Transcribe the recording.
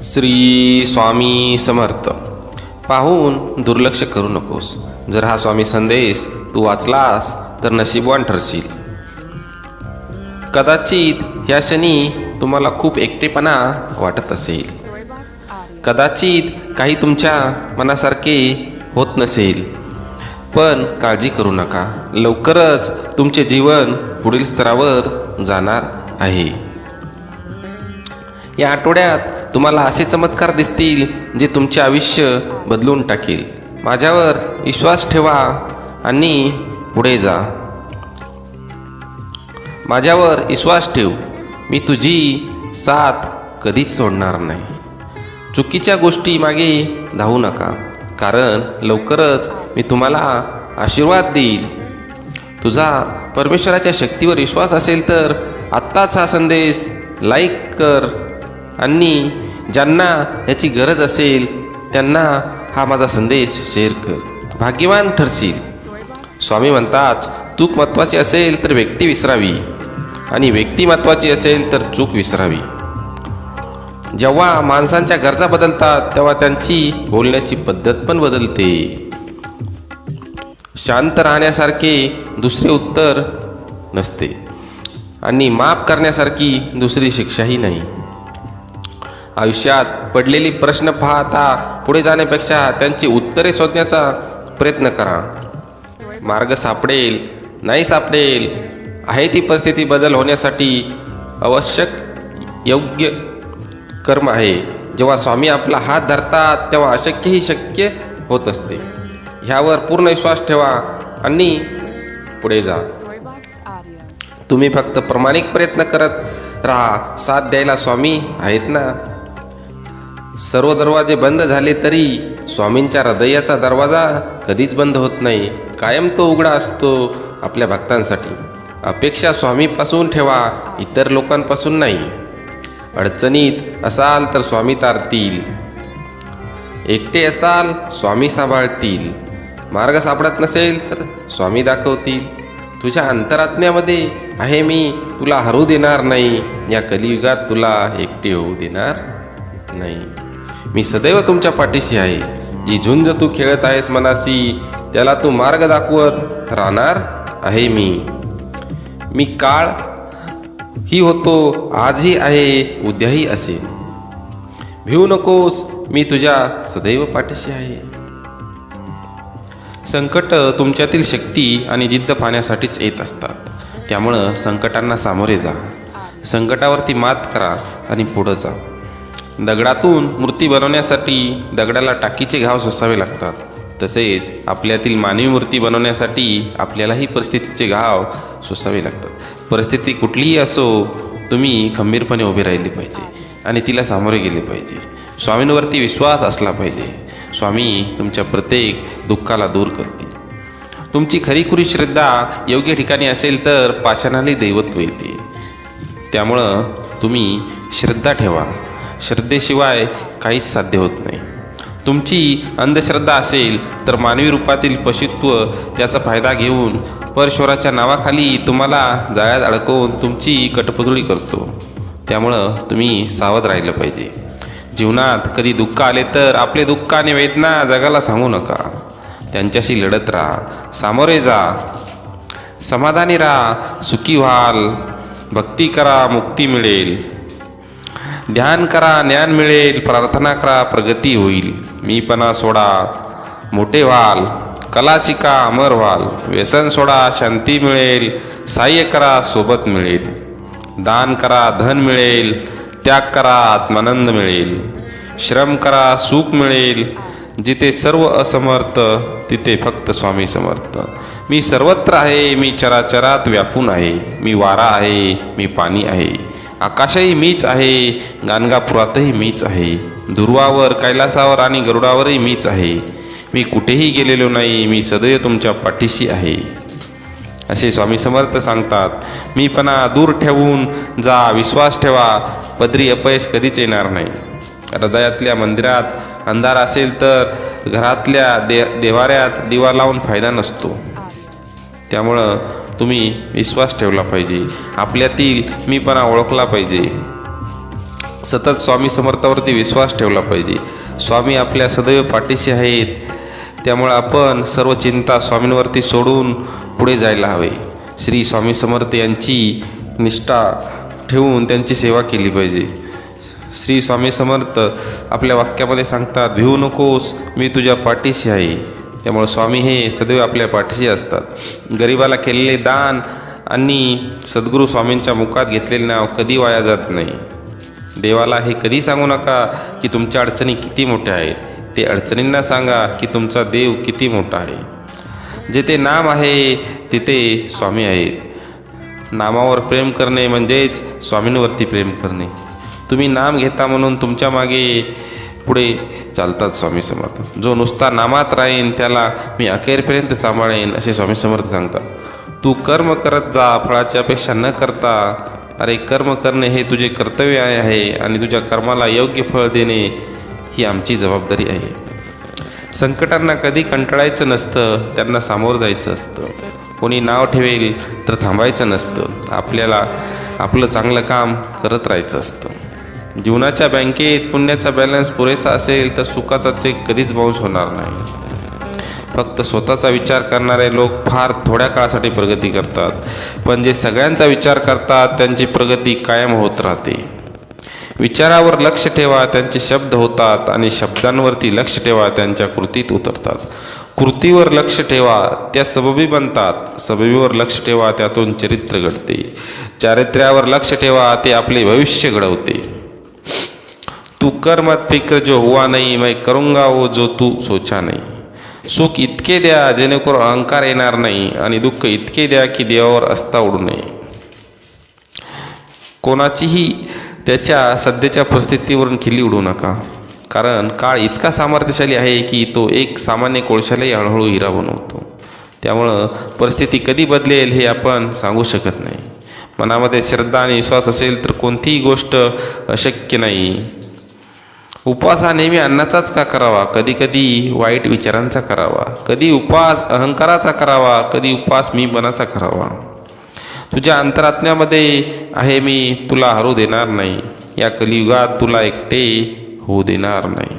श्री स्वामी समर्थ. पाहून दुर्लक्ष करू नकोस. जर हा स्वामी संदेश तू वाचलास तर नशीबवान ठरशील. कदाचित ह्या क्षणी तुम्हाला खूप एकटेपणा वाटत असेल. कदाचित काही तुमच्या मनासारखे होत नसेल. पण काळजी करू नका, लवकरच तुमचे जीवन पुढील स्तरावर जाणार आहे. या आठवड्यात तुम्हाला असे चमत्कार दिसतील जे तुमचे आयुष्य बदलून टाकेल. माझ्यावर विश्वास ठेवा आणि पुढे जा. माझ्यावर विश्वास ठेव, मी तुझी साथ कधीच सोडणार नाही. चुकीच्या गोष्टी मागे धावू नका, कारण लवकरच मी तुम्हाला आशीर्वाद देईल. तुझा परमेश्वराच्या शक्तीवर विश्वास असेल तर आत्ताच हा संदेश लाईक कर आणि ज्यांना याची गरज असेल त्यांना हा माझा संदेश शेअर कर. भाग्यवान ठरशील. स्वामी म्हणतात, चूक महत्त्वाची असेल तर व्यक्ती विसरावी आणि व्यक्ती महत्त्वाची असेल तर चूक विसरावी. जेव्हा माणसांच्या गरजा बदलतात तेव्हा त्यांची बोलण्याची पद्धत पण बदलते. शांत राहण्यासारखे दुसरे उत्तर नसते आणि माफ करण्यासारखी दुसरी शिक्षाही नाही. आयुष्यात पडलेली प्रश्न पाहता पुढे जाण्यापेक्षा त्यांची उत्तरे शोधण्याचा प्रयत्न करा. मार्ग सापडेल नाही सापडेल आहे ती परिस्थिती बदल होण्यासाठी आवश्यक योग्य कर्म आहे. जेव्हा स्वामी आपला हात धरतात तेव्हा अशक्यही शक्य होत असते. ह्यावर पूर्ण विश्वास ठेवा आणि पुढे जा. तुम्ही फक्त प्रामाणिक प्रयत्न करत राहा. साथ द्यायला स्वामी आहेत ना. सर्व दरवाजे बंद झाले तरी स्वामींच्या हृदयाचा दरवाजा कधीच बंद होत नाही. कायम तो उघडा असतो आपल्या भक्तांसाठी. अपेक्षा स्वामीपासून ठेवा, इतर लोकांपासून नाही. अडचणीत असाल तर स्वामी तारतील. एकटे असाल स्वामी सांभाळतील. मार्ग सापडत नसेल तर स्वामी दाखवतील. तुझ्या अंतरात्म्यामध्ये आहे मी, तुला हरू देणार नाही. या कलियुगात तुला एकटे होऊ देणार नाही. मी सदैव तुमच्या पाठीशी आहे. जी झुंज तू खेळत आहेस मनाशी, त्याला तू मार्ग दाखवत राहणार आहे मी. मी काळ ही होतो, आजही आहे, उद्याही असेल. भिवू नकोस, मी तुझ्या सदैव पाठीशी आहे. संकट तुमच्यातील शक्ती आणि जिद्द पाहण्यासाठीच येत असतात. त्यामुळं संकटांना सामोरे जा. संकटावरती मात करा आणि पुढं जा. दगडातून मूर्ती बनवण्यासाठी दगडाला टाकीचे घाव सोसावे लागतात. तसेच आपल्यातील मानवी मूर्ती बनवण्यासाठी आपल्यालाही परिस्थितीचे घाव सोसावे लागतात. परिस्थिती कुठलीही असो, तुम्ही खंबीरपणे उभे राहिले पाहिजे आणि तिला सामोरे गेले पाहिजे. स्वामींवरती विश्वास असला पाहिजे. स्वामी तुमच्या प्रत्येक दुःखाला दूर करतील. तुमची खरीखुरी श्रद्धा योग्य ठिकाणी असेल तर पाषाणाला दैवत्व येते. त्यामुळं तुम्ही श्रद्धा ठेवा. श्रद्धेशिवाय काहीच साध्य होत नाही. तुमची अंधश्रद्धा असेल तर मानवी रूपातील पशुत्व त्याचा फायदा घेऊन परमेश्वराच्या नावाखाली तुम्हाला जाळ्यात अडकवून तुमची कटपुतळी करतो. त्यामुळं तुम्ही सावध राहिलं पाहिजे. जीवनात कधी दुःख आले तर आपले दुःख आणि वेदना जगाला सांगू नका. त्यांच्याशी लढत राहा, सामोरे जा, समाधानी राहा, सुखी व्हाल. भक्ती करा, मुक्ती मिळेल. ध्यान करा, ज्ञान मिळेल. प्रार्थना करा, प्रगती होईल. मीपणा सोडा, मोठे व्हाल. कला शिका, अमर व्हाल. व्यसन सोडा, शांती मिळेल. सहाय्य करा, सोबत मिळेल. दान करा, धन मिळेल. त्याग करा, आत्मानंद मिळेल. श्रम करा, सुख मिळेल. जिथे सर्व असमर्थ तिथे फक्त स्वामी समर्थ. मी सर्वत्र आहे, मी चराचरात व्यापून आहे. मी वारा आहे, मी पाणी आहे. आकाशही मीच आहे, गाणगापुरातही मीच आहे. ध्रुवावर, कैलासावर आणि गरुडावरही मीच आहे. मी कुठेही गेलेलो नाही, मी सदैव तुमच्या पाठीशी आहे. असे स्वामी समर्थ सांगतात. मीपणा दूर ठेवून जा, विश्वास ठेवा. पदरी अपयश कधीच येणार नाही. हृदयातल्या मंदिरात अंधार असेल तर घरातल्या देवाऱ्यात दिवा लावून फायदा नसतो. त्यामुळं तुम्ही विश्वास ठेवला पाहिजे. आपल्यातील मीपणा ओळखला पाहिजे. सतत स्वामी समर्थावरती विश्वास ठेवला पाहिजे. स्वामी आपल्या सदैव पाठीशी आहेत. त्यामुळे आपण सर्व चिंता स्वामींवरती सोडून पुढे जायला हवे. श्री स्वामी समर्थ यांची निष्ठा ठेवून त्यांची सेवा केली पाहिजे. श्री स्वामी समर्थ आपल्या वाक्यामध्ये सांगतात, भिवू नकोस, मी तुझ्या पाठीशी आहे. त्यामुळे स्वामी हे सदैव आपल्या पाठीशी असतात. गरिबाला केलेले दान आणि सद्गुरू स्वामींच्या मुखात घेतलेले नाव कधी वाया जात नाही. देवाला हे कधी सांगू नका की तुमच्या अडचणी किती मोठ्या आहेत. ते अडचणींना सांगा की तुमचा देव किती मोठा आहे. जेथे नाम आहे तिथे स्वामी आहेत. नामावर प्रेम करणे म्हणजेच स्वामींवरती प्रेम करणे. तुम्ही नाम घेता म्हणून तुमच्या मागे पुढे चालतात स्वामी समर्थ. जो नुसता नामात राहीन त्याला मी अखेरपर्यंत सांभाळेन असे स्वामी समर्थ सांगतात. तू कर्म करत जा फळाची अपेक्षा न करता. अरे कर्म करणे हे तुझे कर्तव्य आहे आणि तुझ्या कर्माला योग्य फळ देणे ही आमची जबाबदारी आहे. संकटांना कधी कंटाळायचं नसतं, त्यांना सामोरं जायचं असतं. कोणी नाव ठेवेल तर थांबायचं नसतं. आपल्याला आपलं चांगलं काम करत राहायचं असतं. जीवनाच्या बँकेत पुण्याचा बॅलन्स पुरेसा असेल तर सुखाचा चेक कधीच बाउन्स होणार नाही. फक्त स्वतःचा विचार करणारे लोक फार थोड्या काळासाठी प्रगती करतात, पण जे सगळ्यांचा विचार करतात त्यांची प्रगती कायम होत राहते. विचारावर लक्ष ठेवा, त्यांचे शब्द होतात, आणि शब्दांवरती लक्ष ठेवा, त्यांच्या कृतीत उतरतात. कृतीवर लक्ष ठेवा, त्या सबबी बनतात. सबबीवर लक्ष ठेवा, त्यातून चरित्र घडते. चारित्र्यावर लक्ष ठेवा, ते आपले भविष्य घडवते. तू कर मत फिक्र जो हुआ नहीं, मैं करूंगा वो जो तू सोचा नहीं. सुख इतके द्या जेणेकरून अहंकार येणार नाही, आणि दुःख इतके द्या की देवावर अस्ता उडू नये. कोणाचीही त्याच्या सध्याच्या परिस्थितीवरून खिल्ली उडू नका, कारण काळ इतका सामर्थ्यशाली आहे की तो एक सामान्य कोळशालाही हळूहळू हिरा बनवतो. त्यामुळं परिस्थिती कधी बदलेल हे आपण सांगू शकत नाही. मनामध्ये श्रद्धा आणि विश्वास असेल तर कोणतीही गोष्ट अशक्य नाही. उपवास हा नेहमी अन्नाचाच का करावा, कधी कधी वाईट विचारांचा करावा. कधी उपवास अहंकाराचा करावा, कधी उपवास मीपणाचा करावा. तुझ्या अंतरात्म्यामध्ये आहे मी, तुला हरू देणार नाही. या कलियुगात तुला एकटे होऊ देणार नाही.